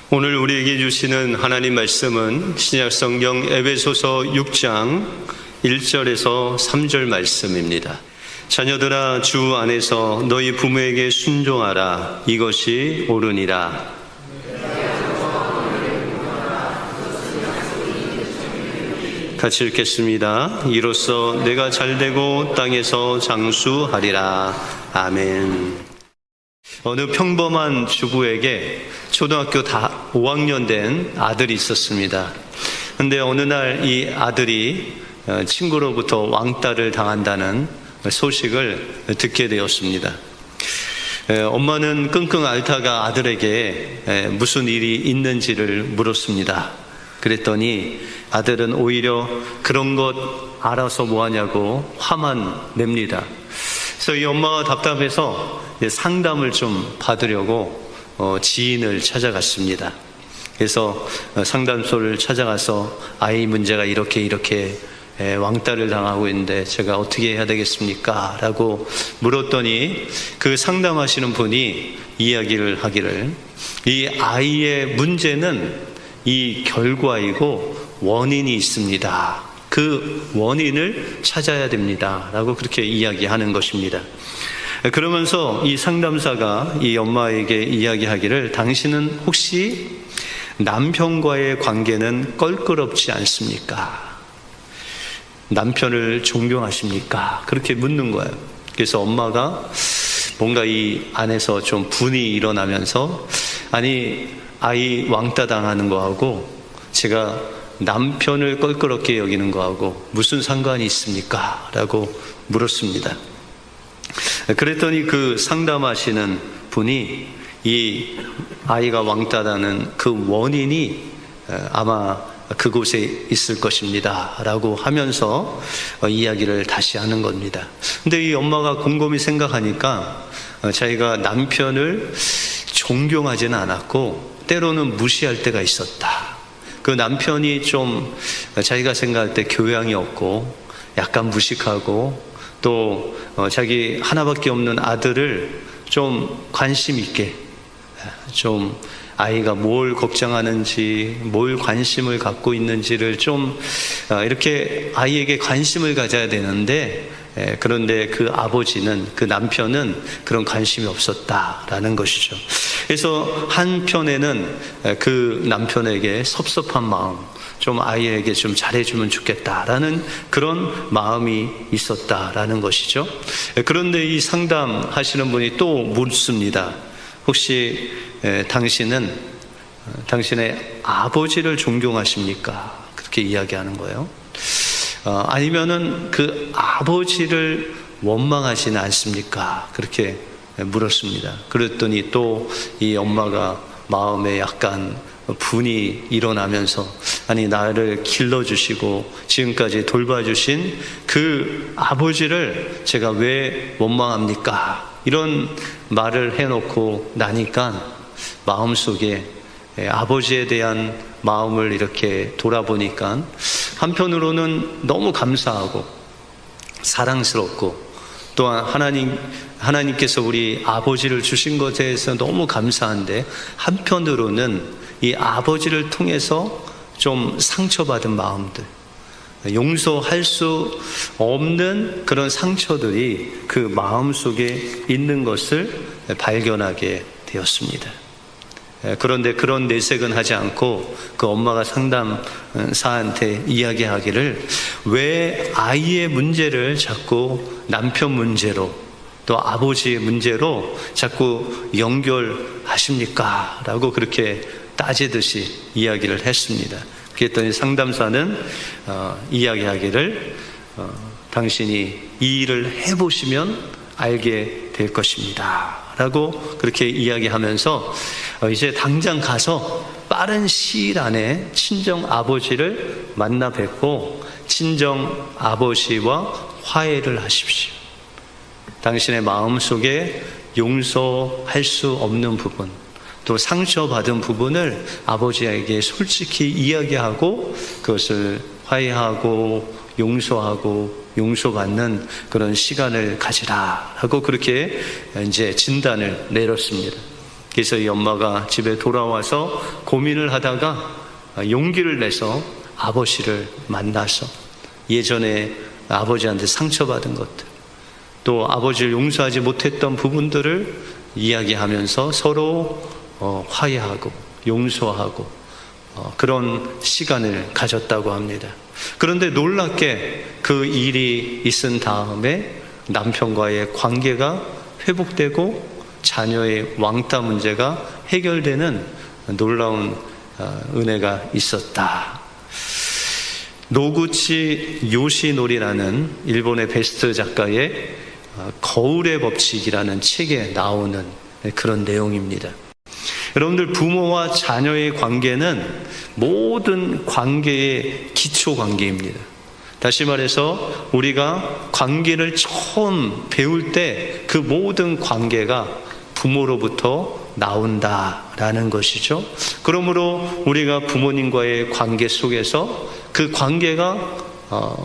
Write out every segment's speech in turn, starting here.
오늘 우리에게 주시는 하나님 말씀은 신약성경 에베소서 6장 1절에서 3절 말씀입니다. 자녀들아, 주 안에서 너희 부모에게 순종하라. 이것이 옳으니라. 같이 읽겠습니다. 이로써 내가 잘되고 땅에서 장수하리라. 아멘. 어느 평범한 주부에게 초등학교 5학년 된 아들이 있었습니다. 근데 어느 날 이 아들이 친구로부터 왕따를 당한다는 소식을 듣게 되었습니다. 엄마는 끙끙 앓다가 아들에게 무슨 일이 있는지를 물었습니다. 그랬더니 아들은 오히려 그런 것 알아서 뭐하냐고 화만 냅니다. 그래서 이 엄마가 답답해서 상담을 좀 받으려고 지인을 찾아갔습니다. 그래서 상담소를 찾아가서 아이 문제가 이렇게 왕따를 당하고 있는데 제가 어떻게 해야 되겠습니까? 라고 물었더니 그 상담하시는 분이 이야기를 하기를, 이 아이의 문제는 이 결과이고 원인이 있습니다. 그 원인을 찾아야 됩니다. 라고 그렇게 이야기하는 것입니다. 그러면서 이 상담사가 이 엄마에게 이야기하기를, 당신은 혹시 남편과의 관계는 껄끄럽지 않습니까? 남편을 존경하십니까? 그렇게 묻는 거예요. 그래서 엄마가 뭔가 이 안에서 좀 분이 일어나면서, 아니, 아이 왕따 당하는 거하고 제가 남편을 껄끄럽게 여기는 거하고 무슨 상관이 있습니까? 라고 물었습니다. 그랬더니 그 상담하시는 분이 이 아이가 왕따다는 그 원인이 아마 그곳에 있을 것입니다. 라고 하면서 이야기를 다시 하는 겁니다. 근데 이 엄마가 곰곰이 생각하니까 자기가 남편을 존경하지는 않았고 때로는 무시할 때가 있었다. 그 남편이 좀 자기가 생각할 때 교양이 없고 약간 무식하고 또 자기 하나밖에 없는 아들을 좀 관심 있게, 좀 아이가 뭘 걱정하는지, 뭘 관심을 갖고 있는지를 좀 이렇게 아이에게 관심을 가져야 되는데, 그런데 그 아버지는, 그 남편은 그런 관심이 없었다라는 것이죠. 그래서 한편에는 그 남편에게 섭섭한 마음, 좀 아이에게 좀 잘해주면 좋겠다라는 그런 마음이 있었다라는 것이죠. 그런데 이 상담하시는 분이 또 묻습니다. 혹시 당신은 당신의 아버지를 존경하십니까? 그렇게 이야기하는 거예요. 아니면은 그 아버지를 원망하지는 않습니까? 그렇게 물었습니다. 그랬더니 또 이 엄마가 마음에 약간 분이 일어나면서, 아니, 나를 길러주시고 지금까지 돌봐주신 그 아버지를 제가 왜 원망합니까? 이런 말을 해놓고 나니까 마음속에 아버지에 대한 마음을 이렇게 돌아보니까 한편으로는 너무 감사하고 사랑스럽고, 또한 하나님께서 우리 아버지를 주신 것에 대해서 너무 감사한데, 한편으로는 이 아버지를 통해서 좀 상처받은 마음들, 용서할 수 없는 그런 상처들이 그 마음속에 있는 것을 발견하게 되었습니다. 그런데 그런 내색은 하지 않고 그 엄마가 상담사한테 이야기하기를, 왜 아이의 문제를 자꾸 남편 문제로 또 아버지의 문제로 자꾸 연결하십니까? 라고 그렇게 따지듯이 이야기를 했습니다. 그랬더니 상담사는 이야기하기를, 당신이 이 일을 해보시면 알게 될 것입니다. 라고 그렇게 이야기하면서 이제 당장 가서 빠른 시일 안에 친정 아버지를 만나 뵙고 친정 아버지와 화해를 하십시오. 당신의 마음속에 용서할 수 없는 부분, 또 상처받은 부분을 아버지에게 솔직히 이야기하고 그것을 화해하고 용서하고 용서받는 그런 시간을 가지라 하고 그렇게 이제 진단을 내렸습니다. 그래서 이 엄마가 집에 돌아와서 고민을 하다가 용기를 내서 아버지를 만나서 예전에 아버지한테 상처받은 것들, 또 아버지를 용서하지 못했던 부분들을 이야기하면서 서로 화해하고 용서하고 그런 시간을 가졌다고 합니다. 그런데 놀랍게 그 일이 있은 다음에 남편과의 관계가 회복되고 자녀의 왕따 문제가 해결되는 놀라운 은혜가 있었다. 노구치 요시노리라는 일본의 베스트 작가의 거울의 법칙이라는 책에 나오는 그런 내용입니다. 여러분들, 부모와 자녀의 관계는 모든 관계의 기초 관계입니다. 다시 말해서 우리가 관계를 처음 배울 때 그 모든 관계가 부모로부터 나온다라는 것이죠. 그러므로 우리가 부모님과의 관계 속에서 그 관계가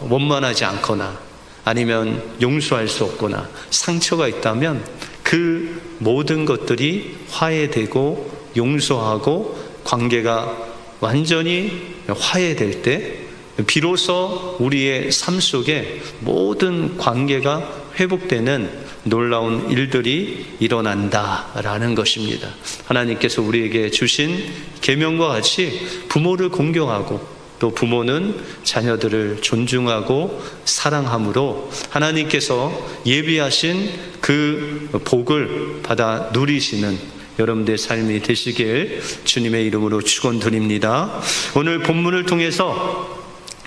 원만하지 않거나 아니면 용서할 수 없거나 상처가 있다면 그 모든 것들이 화해되고 용서하고 관계가 완전히 화해될 때 비로소 우리의 삶 속에 모든 관계가 회복되는 놀라운 일들이 일어난다라는 것입니다. 하나님께서 우리에게 주신 계명과 같이 부모를 공경하고 또 부모는 자녀들을 존중하고 사랑함으로 하나님께서 예비하신 그 복을 받아 누리시는 여러분들의 삶이 되시길 주님의 이름으로 축원드립니다. 오늘 본문을 통해서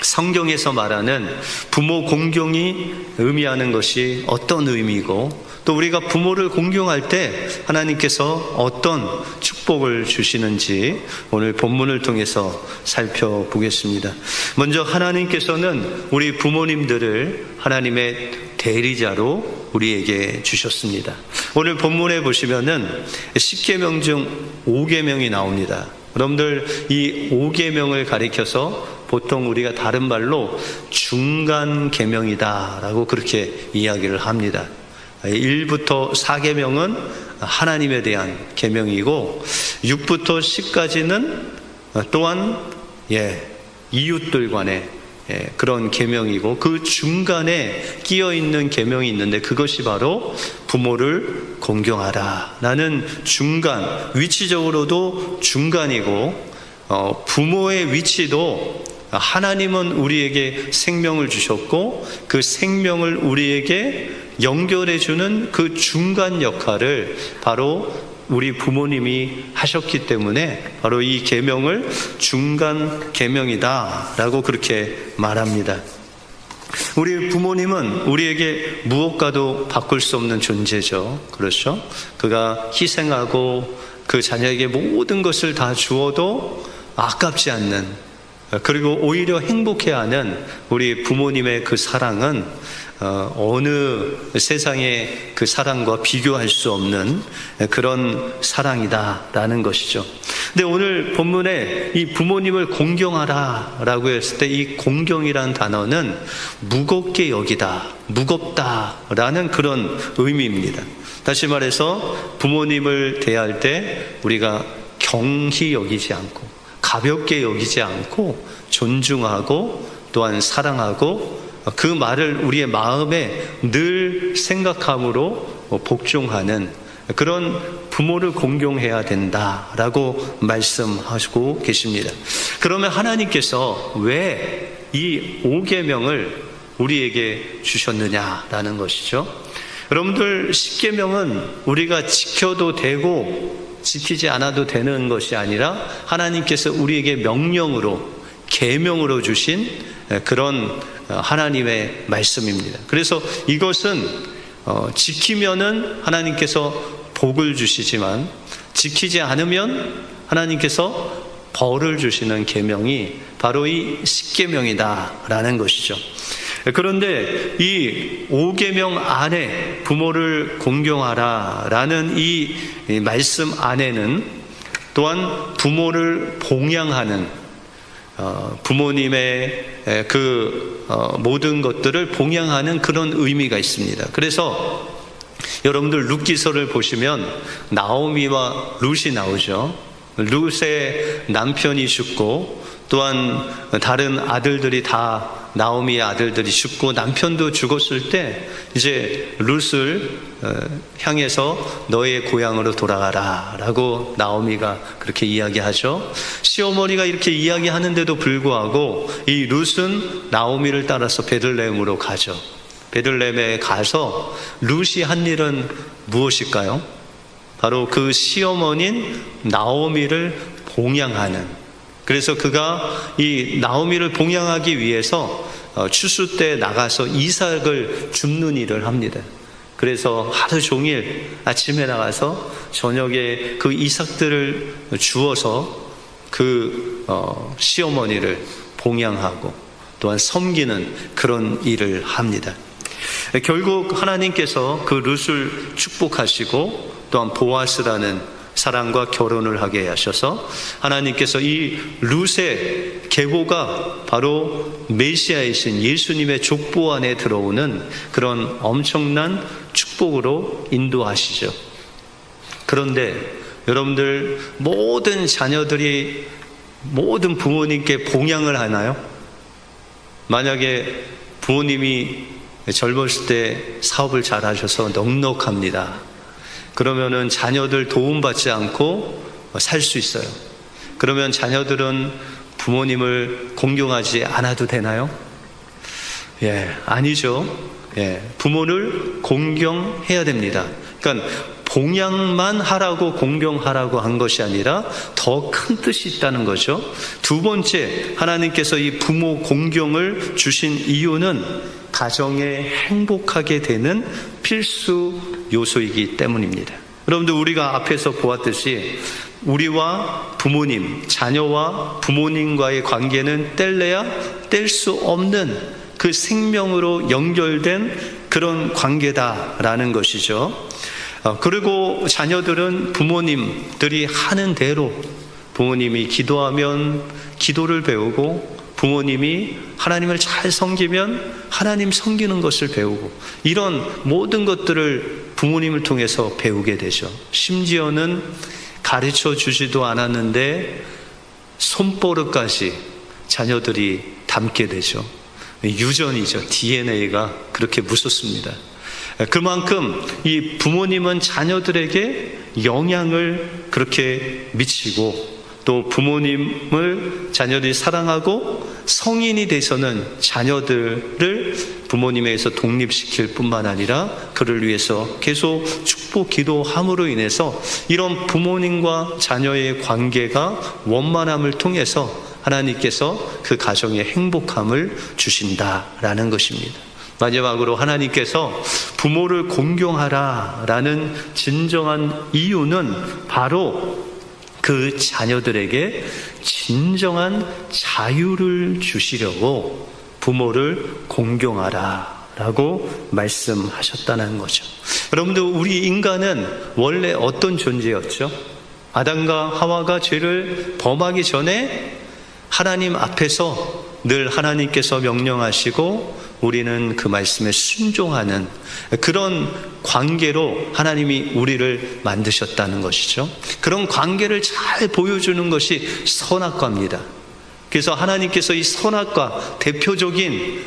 성경에서 말하는 부모 공경이 의미하는 것이 어떤 의미이고 또 우리가 부모를 공경할 때 하나님께서 어떤 축복을 주시는지 오늘 본문을 통해서 살펴보겠습니다. 먼저 하나님께서는 우리 부모님들을 하나님의 대리자로 우리에게 주셨습니다. 오늘 본문에 보시면은 10계명 중 5계명이 나옵니다. 여러분들, 이 5계명을 가리켜서 보통 우리가 다른 말로 중간 계명이다라고 그렇게 이야기를 합니다. 1부터 4계명은 하나님에 대한 계명이고 6부터 10까지는 또한 이웃들 간의 그런 계명이고 그 중간에 끼어 있는 계명이 있는데 그것이 바로 부모를 공경하라 라는 중간, 위치적으로도 중간이고 부모의 위치도 하나님은 우리에게 생명을 주셨고 그 생명을 우리에게 연결해주는 그 중간 역할을 바로 우리 부모님이 하셨기 때문에 바로 이 계명을 중간 계명이다라고 그렇게 말합니다. 우리 부모님은 우리에게 무엇과도 바꿀 수 없는 존재죠. 그렇죠? 그가 희생하고 그 자녀에게 모든 것을 다 주어도 아깝지 않는, 그리고 오히려 행복해하는 우리 부모님의 그 사랑은 어느 세상의 그 사랑과 비교할 수 없는 그런 사랑이다라는 것이죠. 근데 오늘 본문에 이 부모님을 공경하라라고 했을 때 이 공경이라는 단어는 무겁게 여기다, 무겁다라는 그런 의미입니다. 다시 말해서 부모님을 대할 때 우리가 경히 여기지 않고 가볍게 여기지 않고 존중하고 또한 사랑하고 그 말을 우리의 마음에 늘 생각함으로 복종하는 그런 부모를 공경해야 된다라고 말씀하시고 계십니다. 그러면 하나님께서 왜 이 5계명을 우리에게 주셨느냐라는 것이죠. 여러분들, 10계명은 우리가 지켜도 되고 지키지 않아도 되는 것이 아니라 하나님께서 우리에게 명령으로, 계명으로 주신 그런 하나님의 말씀입니다. 그래서 이것은 지키면은 하나님께서 복을 주시지만 지키지 않으면 하나님께서 벌을 주시는 계명이 바로 이 10계명이다라는 것이죠. 그런데 이 5계명 안에 부모를 공경하라라는 이 말씀 안에는 또한 부모를 봉양하는 부모님의 그 모든 것들을 봉양하는 그런 의미가 있습니다. 그래서 여러분들 룻기서를 보시면 나오미와 룻이 나오죠. 룻의 남편이 죽고 또한 다른 아들들이 다 나오미의 아들들이 죽고 남편도 죽었을 때 이제 룻을 향해서 너의 고향으로 돌아가라 라고 나오미가 그렇게 이야기하죠. 시어머니가 이렇게 이야기하는데도 불구하고 이 룻은 나오미를 따라서 베들레헴으로 가죠. 베들레헴에 가서 룻이 한 일은 무엇일까요? 바로 그 시어머니인 나오미를 봉양하는, 그래서 그가 이 나오미를 봉양하기 위해서 추수 때 나가서 이삭을 줍는 일을 합니다. 그래서 하루 종일 아침에 나가서 저녁에 그 이삭들을 주어서 그 시어머니를 봉양하고 또한 섬기는 그런 일을 합니다. 결국 하나님께서 그 룻을 축복하시고 또한 보아스라는 사람과 결혼을 하게 하셔서 하나님께서 이 룻의 계보가 바로 메시아이신 예수님의 족보 안에 들어오는 그런 엄청난 축복으로 인도하시죠. 그런데 여러분들 모든 자녀들이 모든 부모님께 봉양을 하나요? 만약에 부모님이 젊었을 때 사업을 잘 하셔서 넉넉합니다. 그러면은 자녀들 도움받지 않고 살 수 있어요. 그러면 자녀들은 부모님을 공경하지 않아도 되나요? 아니죠. 부모를 공경해야 됩니다. 그러니까 봉양만 하라고 공경하라고 한 것이 아니라 더 큰 뜻이 있다는 거죠. 두 번째, 하나님께서 이 부모 공경을 주신 이유는 가정에 행복하게 되는 필수 요소이기 때문입니다. 여러분들 우리가 앞에서 보았듯이 우리와 부모님, 자녀와 부모님과의 관계는 뗄래야 뗄 수 없는 그 생명으로 연결된 그런 관계다라는 것이죠. 그리고 자녀들은 부모님들이 하는 대로 부모님이 기도하면 기도를 배우고 부모님이 하나님을 잘 섬기면 하나님 섬기는 것을 배우고 이런 모든 것들을 부모님을 통해서 배우게 되죠. 심지어는 가르쳐 주지도 않았는데 손버릇까지 자녀들이 담게 되죠. 유전이죠. DNA가 그렇게 무섭습니다. 그만큼 이 부모님은 자녀들에게 영향을 그렇게 미치고 또 부모님을 자녀들이 사랑하고 성인이 돼서는 자녀들을 부모님에게서 독립시킬 뿐만 아니라 그를 위해서 계속 축복 기도함으로 인해서 이런 부모님과 자녀의 관계가 원만함을 통해서 하나님께서 그 가정에 행복함을 주신다라는 것입니다. 마지막으로 하나님께서 부모를 공경하라라는 진정한 이유는 바로 그 자녀들에게 진정한 자유를 주시려고 부모를 공경하라라고 말씀하셨다는 거죠. 여러분들 우리 인간은 원래 어떤 존재였죠? 아담과 하와가 죄를 범하기 전에 하나님 앞에서 늘 하나님께서 명령하시고 우리는 그 말씀에 순종하는 그런 관계로 하나님이 우리를 만드셨다는 것이죠. 그런 관계를 잘 보여주는 것이 선악과입니다. 그래서 하나님께서 이 선악과 대표적인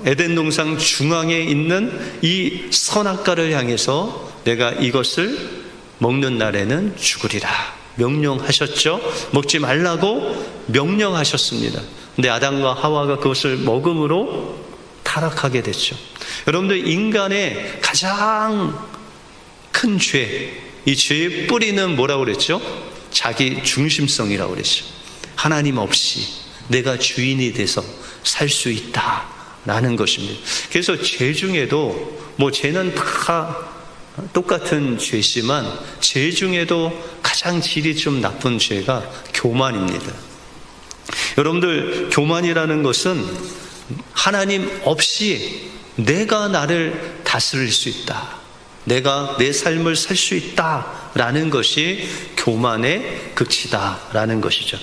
에덴 동산 중앙에 있는 이 선악과를 향해서 내가 이것을 먹는 날에는 죽으리라 명령하셨죠. 먹지 말라고 명령하셨습니다. 근데 아담과 하와가 그것을 먹음으로 타락하게 됐죠. 여러분들 인간의 가장 큰 죄, 이 죄의 뿌리는 뭐라고 그랬죠? 자기 중심성이라고 그랬죠. 하나님 없이 내가 주인이 돼서 살 수 있다라는 것입니다. 그래서 죄 중에도 죄는 다 똑같은 죄지만 죄 중에도 가장 질이 좀 나쁜 죄가 교만입니다. 여러분들 교만이라는 것은 하나님 없이 내가 나를 다스릴 수 있다, 내가 내 삶을 살 수 있다라는 것이 교만의 극치다라는 것이죠.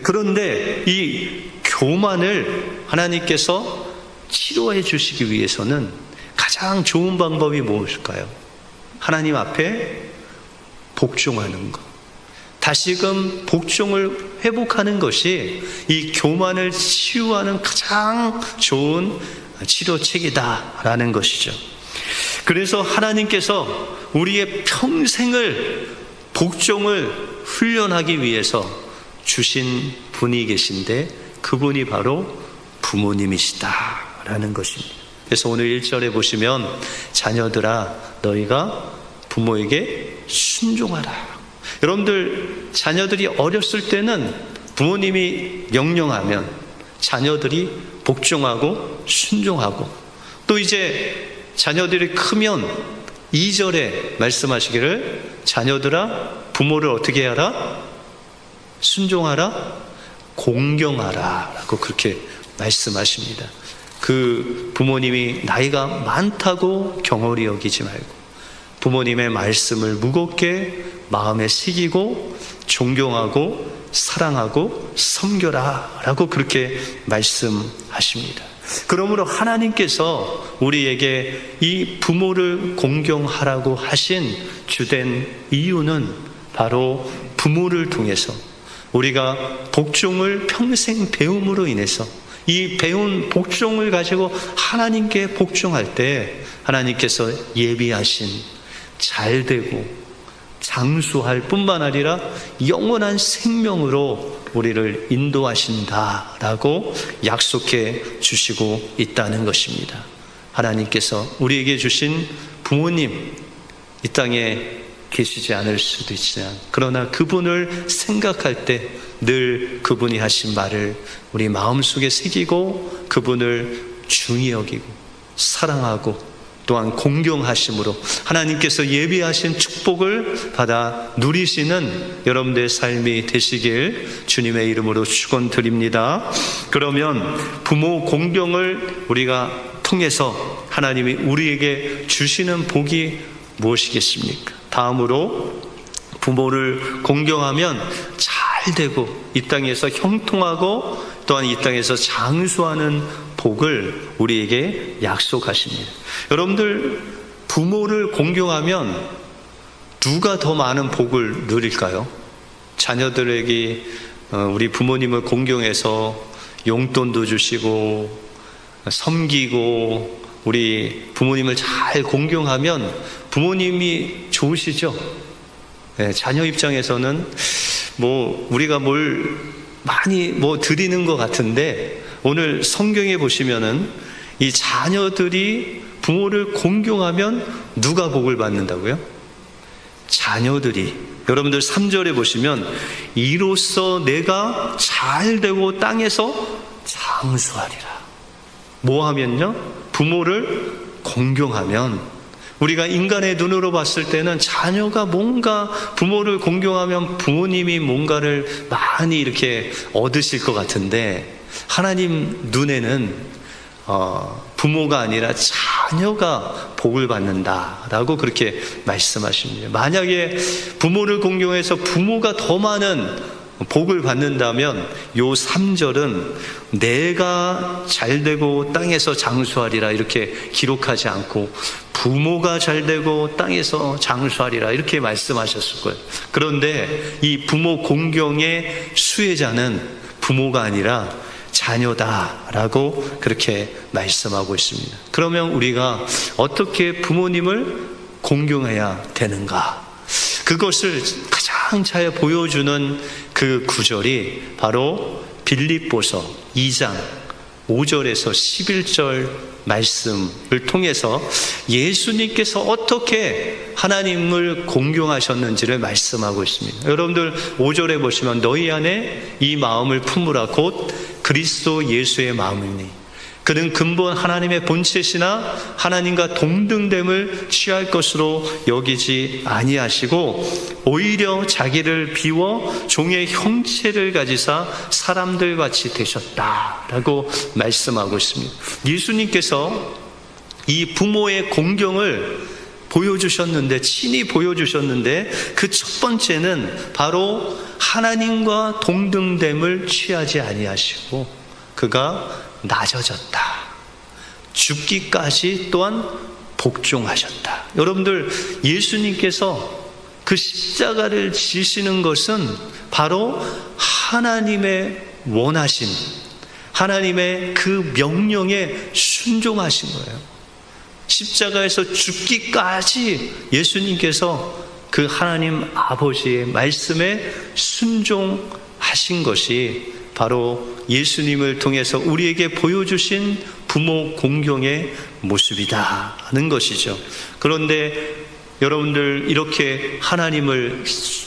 그런데 이 교만을 하나님께서 치료해 주시기 위해서는 가장 좋은 방법이 무엇일까요? 하나님 앞에 복종하는 것, 다시금 복종을 회복하는 것이 이 교만을 치유하는 가장 좋은 치료책이다라는 것이죠. 그래서 하나님께서 우리의 평생을 복종을 훈련하기 위해서 주신 분이 계신데 그분이 바로 부모님이시다라는 것입니다. 그래서 오늘 1절에 보시면 자녀들아 너희가 부모에게 순종하라. 여러분들 자녀들이 어렸을 때는 부모님이 명령하면 자녀들이 복종하고 순종하고, 또 이제 자녀들이 크면 2절에 말씀하시기를 자녀들아 부모를 어떻게 하라? 순종하라, 공경하라 라고 그렇게 말씀하십니다. 그 부모님이 나이가 많다고 경홀히 여기지 말고 부모님의 말씀을 무겁게 마음에 새기고 존경하고 사랑하고 섬겨라 라고 그렇게 말씀하십니다. 그러므로 하나님께서 우리에게 이 부모를 공경하라고 하신 주된 이유는 바로 부모를 통해서 우리가 복종을 평생 배움으로 인해서 이 배운 복종을 가지고 하나님께 복종할 때 하나님께서 예비하신 잘되고 장수할 뿐만 아니라 영원한 생명으로 우리를 인도하신다라고 약속해 주시고 있다는 것입니다. 하나님께서 우리에게 주신 부모님 이 땅에 계시지 않을 수도 있지만 그러나 그분을 생각할 때 늘 그분이 하신 말을 우리 마음속에 새기고 그분을 중히 여기고 사랑하고 또한 공경하심으로 하나님께서 예비하신 축복을 받아 누리시는 여러분들의 삶이 되시길 주님의 이름으로 축원드립니다. 그러면 부모 공경을 우리가 통해서 하나님이 우리에게 주시는 복이 무엇이겠습니까? 다음으로 부모를 공경하면 잘 되고 이 땅에서 형통하고 또한 이 땅에서 장수하는 복을 우리에게 약속하십니다. 여러분들 부모를 공경하면 누가 더 많은 복을 누릴까요? 자녀들에게 우리 부모님을 공경해서 용돈도 주시고 섬기고 우리 부모님을 잘 공경하면 부모님이 좋으시죠? 네, 자녀 입장에서는 우리가 뭘 많이 드리는 것 같은데 오늘 성경에 보시면은 이 자녀들이 부모를 공경하면 누가 복을 받는다고요? 자녀들이. 여러분들 3절에 보시면 이로써 내가 잘되고 땅에서 장수하리라. 뭐 하면요? 부모를 공경하면. 우리가 인간의 눈으로 봤을 때는 자녀가 뭔가 부모를 공경하면 부모님이 뭔가를 많이 이렇게 얻으실 것 같은데 하나님 눈에는 부모가 아니라 자녀가 복을 받는다라고 그렇게 말씀하십니다. 만약에 부모를 공경해서 부모가 더 많은 복을 받는다면 요 3절은 내가 잘되고 땅에서 장수하리라 이렇게 기록하지 않고 부모가 잘되고 땅에서 장수하리라 이렇게 말씀하셨을 거예요. 그런데 이 부모 공경의 수혜자는 부모가 아니라 자녀다라고 그렇게 말씀하고 있습니다. 그러면 우리가 어떻게 부모님을 공경해야 되는가? 그것을 가장 잘 보여주는 그 구절이 바로 빌립보서 2장 5절에서 11절 말씀을 통해서 예수님께서 어떻게 하나님을 공경하셨는지를 말씀하고 있습니다. 여러분들 5절에 보시면 너희 안에 이 마음을 품으라 곧 그리스도 예수의 마음이니 그는 근본 하나님의 본체시나 하나님과 동등됨을 취할 것으로 여기지 아니하시고 오히려 자기를 비워 종의 형체를 가지사 사람들 같이 되셨다라고 말씀하고 있습니다. 예수님께서 이 부모의 공경을 보여주셨는데 친히 보여주셨는데 그 첫 번째는 바로 하나님과 동등됨을 취하지 아니하시고 그가 낮아졌다. 죽기까지 또한 복종하셨다. 여러분들, 예수님께서 그 십자가를 지시는 것은 바로 하나님의 원하신, 하나님의 그 명령에 순종하신 거예요. 십자가에서 죽기까지 예수님께서 그 하나님 아버지의 말씀에 순종하신 것이 바로 예수님을 통해서 우리에게 보여주신 부모 공경의 모습이다 하는 것이죠. 그런데 여러분들, 이렇게 하나님을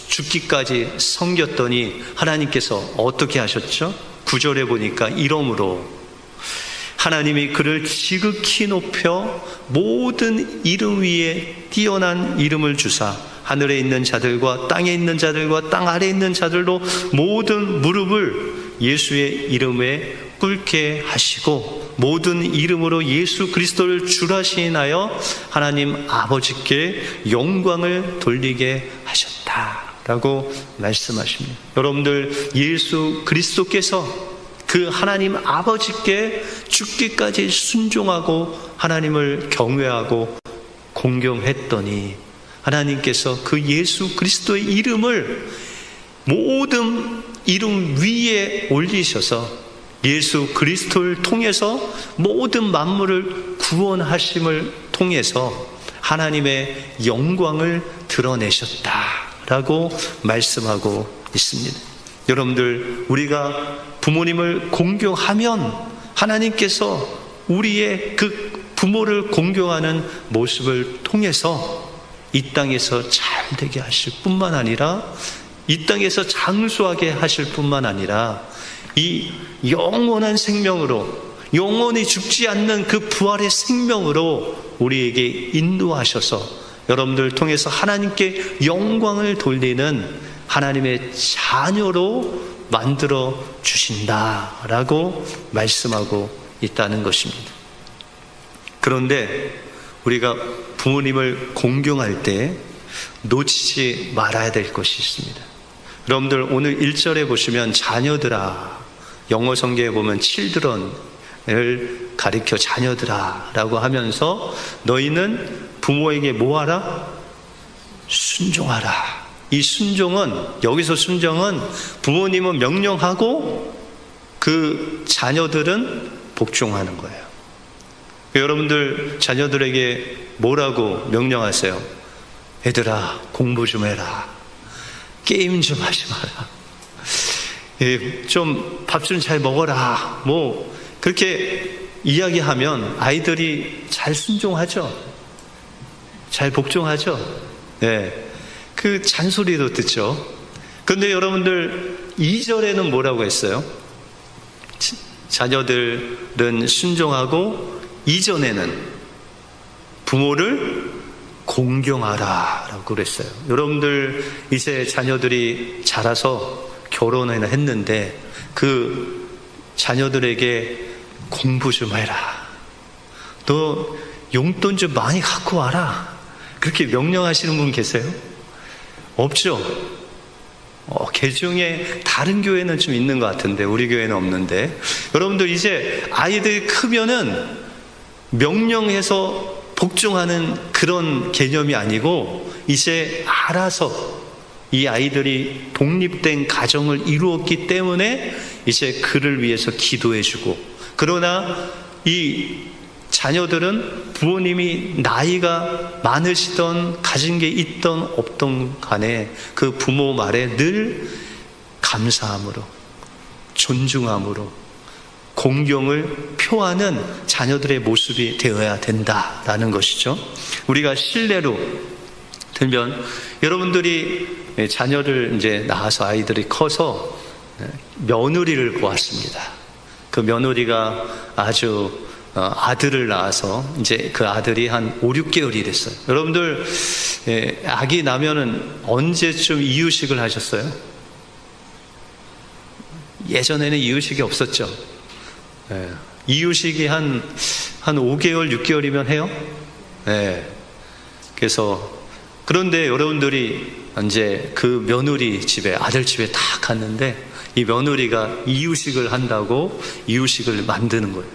죽기까지 섬겼더니 하나님께서 어떻게 하셨죠? 9절에 보니까 이러므로 하나님이 그를 지극히 높여 모든 이름 위에 뛰어난 이름을 주사 하늘에 있는 자들과 땅에 있는 자들과 땅 아래에 있는 자들로 모든 무릎을 예수의 이름에 꿇게 하시고 모든 이름으로 예수 그리스도를 주라 시인하여 하나님 아버지께 영광을 돌리게 하셨다라고 말씀하십니다. 여러분들, 예수 그리스도께서 그 하나님 아버지께 죽기까지 순종하고 하나님을 경외하고 공경했더니 하나님께서 그 예수 그리스도의 이름을 모든 이름 위에 올리셔서 예수 그리스도를 통해서 모든 만물을 구원하심을 통해서 하나님의 영광을 드러내셨다라고 말씀하고 있습니다. 여러분들, 우리가 부모님을 공경하면 하나님께서 우리의 그 부모를 공경하는 모습을 통해서 이 땅에서 잘 되게 하실 뿐만 아니라 이 땅에서 장수하게 하실 뿐만 아니라 이 영원한 생명으로, 영원히 죽지 않는 그 부활의 생명으로 우리에게 인도하셔서 여러분들 통해서 하나님께 영광을 돌리는 하나님의 자녀로 만들어 주신다라고 말씀하고 있다는 것입니다. 그런데 우리가 부모님을 공경할 때 놓치지 말아야 될 것이 있습니다. 여러분들, 오늘 1절에 보시면 자녀들아, 영어 성경에 보면 children을 가리켜 자녀들아 라고 하면서 너희는 부모에게 뭐하라? 순종하라. 이 순종은, 여기서 순종은 부모님은 명령하고 그 자녀들은 복종하는 거예요. 여러분들, 자녀들에게 뭐라고 명령하세요? 얘들아, 공부 좀 해라. 게임 좀 하지 마라. 좀 밥 좀 잘 먹어라. 뭐 그렇게 이야기하면 아이들이 잘 순종하죠. 잘 복종하죠. 네. 그 잔소리도 듣죠. 그런데 여러분들, 2절에는 뭐라고 했어요? 자녀들은 순종하고 이전에는 부모를 공경하라 라고 그랬어요. 여러분들, 이제 자녀들이 자라서 결혼을 했는데 그 자녀들에게 공부 좀 해라, 너 용돈 좀 많이 갖고 와라, 그렇게 명령하시는 분 계세요? 없죠? 개 중에 다른 교회는 좀 있는 것 같은데 우리 교회는 없는데, 여러분들, 이제 아이들이 크면은 명령해서 복종하는 그런 개념이 아니고 이제 알아서 이 아이들이 독립된 가정을 이루었기 때문에 이제 그를 위해서 기도해주고, 그러나 이 자녀들은 부모님이 나이가 많으시던 가진 게 있던 없던 간에 그 부모 말에 늘 감사함으로, 존중함으로, 공경을 표하는 자녀들의 모습이 되어야 된다라는 것이죠. 우리가 실례로 들면, 여러분들이 자녀를 이제 낳아서 아이들이 커서 며느리를 보았습니다. 그 며느리가 아주 아들을 낳아서 이제 그 아들이 한 5, 6개월이 됐어요. 여러분들, 아기 나면은 언제쯤 이유식을 하셨어요? 예전에는 이유식이 없었죠. 이유식이 한 5개월, 6개월이면 해요. 그래서, 그런데 여러분들이 이제 그 며느리 집에, 아들 집에 딱 갔는데 이 며느리가 이유식을 한다고 이유식을 만드는 거예요.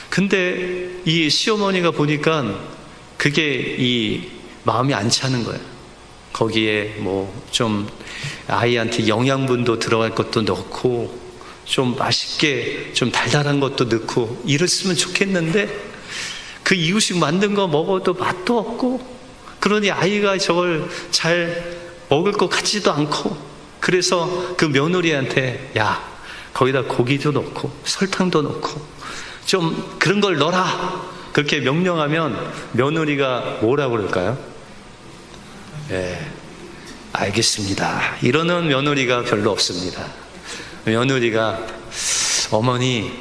근데 이 시어머니가 보니까 그게 이 마음이 안 차는 거예요. 거기에 뭐 좀 아이한테 영양분도 들어갈 것도 넣고 좀 맛있게 좀 달달한 것도 넣고 이랬으면 좋겠는데 그 이유식 만든 거 먹어도 맛도 없고, 그러니 아이가 저걸 잘 먹을 것 같지도 않고, 그래서 그 며느리한테 야, 거기다 고기도 넣고 설탕도 넣고 좀 그런 걸 넣어라, 그렇게 명령하면 며느리가 뭐라고 그럴까요? 네, 알겠습니다. 이러는 며느리가 별로 없습니다. 며느리가 어머니,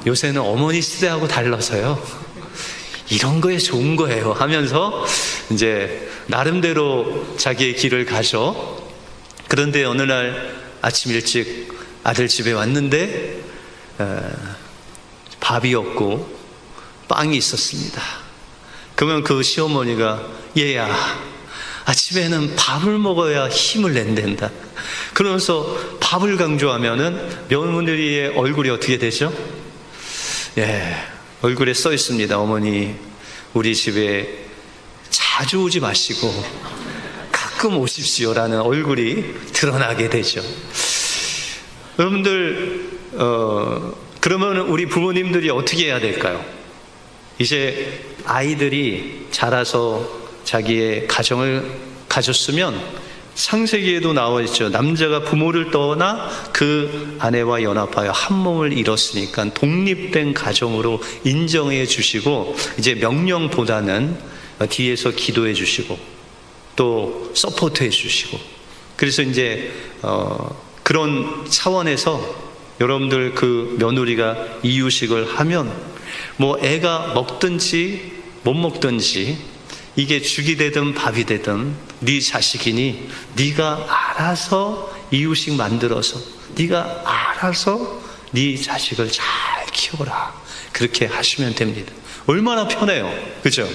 요새는 어머니 시대하고 달라서요, 이런 거에 좋은 거예요 하면서 이제 나름대로 자기의 길을 가죠. 그런데 어느 날 아침 일찍 아들 집에 왔는데 밥이 없고 빵이 있었습니다. 그러면 그 시어머니가 얘야, 아침에는 밥을 먹어야 힘을 낸단다. 그러면서 밥을 강조하면은 며느리의 얼굴이 어떻게 되죠? 예, 얼굴에 써 있습니다. 어머니, 우리 집에 자주 오지 마시고 가끔 오십시오라는 얼굴이 드러나게 되죠. 여러분들, 그러면 우리 부모님들이 어떻게 해야 될까요? 이제 아이들이 자라서 자기의 가정을 가졌으면 창세기에도 나와 있죠. 남자가 부모를 떠나 그 아내와 연합하여 한 몸을 이뤘으니까 독립된 가정으로 인정해 주시고, 이제 명령보다는 뒤에서 기도해 주시고 또 서포트해 주시고, 그래서 이제 그런 차원에서 여러분들 그 며느리가 이유식을 하면 뭐 애가 먹든지 못 먹든지, 이게 죽이 되든 밥이 되든 네 자식이니 네가 알아서 이유식 만들어서 네가 알아서 네 자식을 잘 키워라, 그렇게 하시면 됩니다. 얼마나 편해요, 그죠?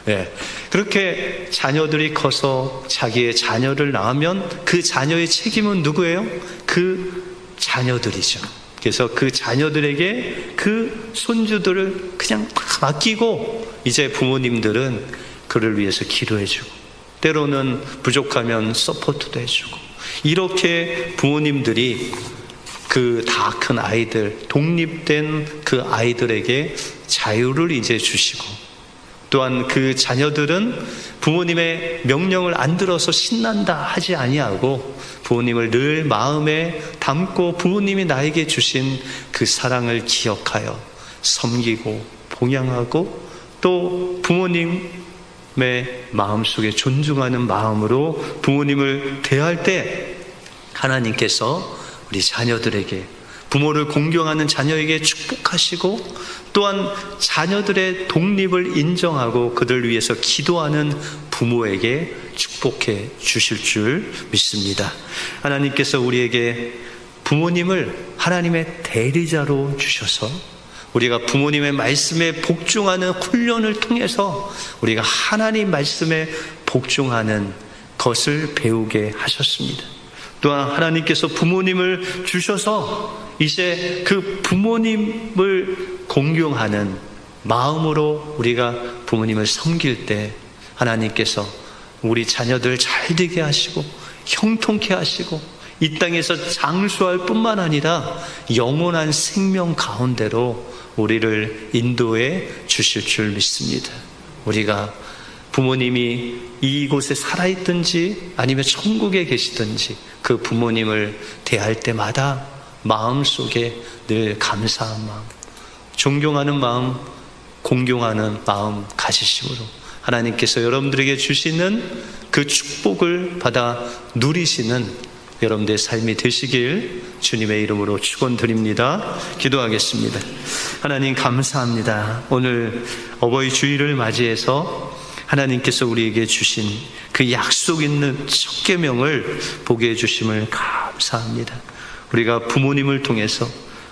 예. 그렇게 자녀들이 커서 자기의 자녀를 낳으면 그 자녀의 책임은 누구예요? 그 자녀들이죠. 그래서 그 자녀들에게 그 손주들을 그냥 맡기고, 이제 부모님들은 그를 위해서 기도해주고, 때로는 부족하면 서포트도 해주고, 이렇게 부모님들이 그 다 큰 아이들, 독립된 그 아이들에게 자유를 이제 주시고, 또한 그 자녀들은 부모님의 명령을 안 들어서 신난다 하지 아니하고 부모님을 늘 마음에 담고 부모님이 나에게 주신 그 사랑을 기억하여 섬기고 봉양하고, 또 부모님의 마음속에 존중하는 마음으로 부모님을 대할 때 하나님께서 우리 자녀들에게, 부모를 공경하는 자녀에게 축복하시고, 또한 자녀들의 독립을 인정하고 그들 위해서 기도하는 부모에게 축복해 주실 줄 믿습니다. 하나님께서 우리에게 부모님을 하나님의 대리자로 주셔서 우리가 부모님의 말씀에 복종하는 훈련을 통해서 우리가 하나님 말씀에 복종하는 것을 배우게 하셨습니다. 또한 하나님께서 부모님을 주셔서 이제 그 부모님을 공경하는 마음으로 우리가 부모님을 섬길 때 하나님께서 우리 자녀들 잘 되게 하시고 형통케 하시고 이 땅에서 장수할 뿐만 아니라 영원한 생명 가운데로 우리를 인도해 주실 줄 믿습니다. 우리가 부모님이 이곳에 살아있든지 아니면 천국에 계시든지 그 부모님을 대할 때마다 마음속에 늘 감사한 마음, 존경하는 마음, 공경하는 마음 가지심으로 하나님께서 여러분들에게 주시는 그 축복을 받아 누리시는 여러분들의 삶이 되시길 주님의 이름으로 축원드립니다. 기도하겠습니다. 하나님 감사합니다. 오늘 어버이 주일을 맞이해서 하나님께서 우리에게 주신 그 약속 있는 첫 계명을 보게 해주심을 감사합니다. 우리가 부모님을 통해서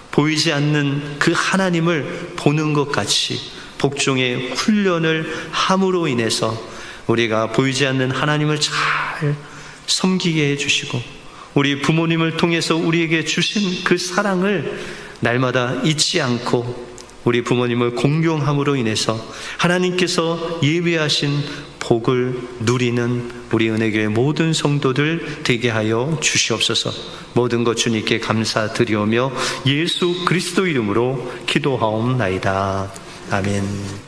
보이지 않는 그 하나님을 보는 것 같이 복종의 훈련을 함으로 인해서 우리가 보이지 않는 하나님을 잘 섬기게 해주시고 우리 부모님을 통해서 우리에게 주신 그 사랑을 날마다 잊지 않고 우리 부모님을 공경함으로 인해서 하나님께서 예비하신 복을 누리는 우리 은혜교회 모든 성도들 되게 하여 주시옵소서. 모든 것 주님께 감사드리오며 예수 그리스도 이름으로 기도하옵나이다. 아멘.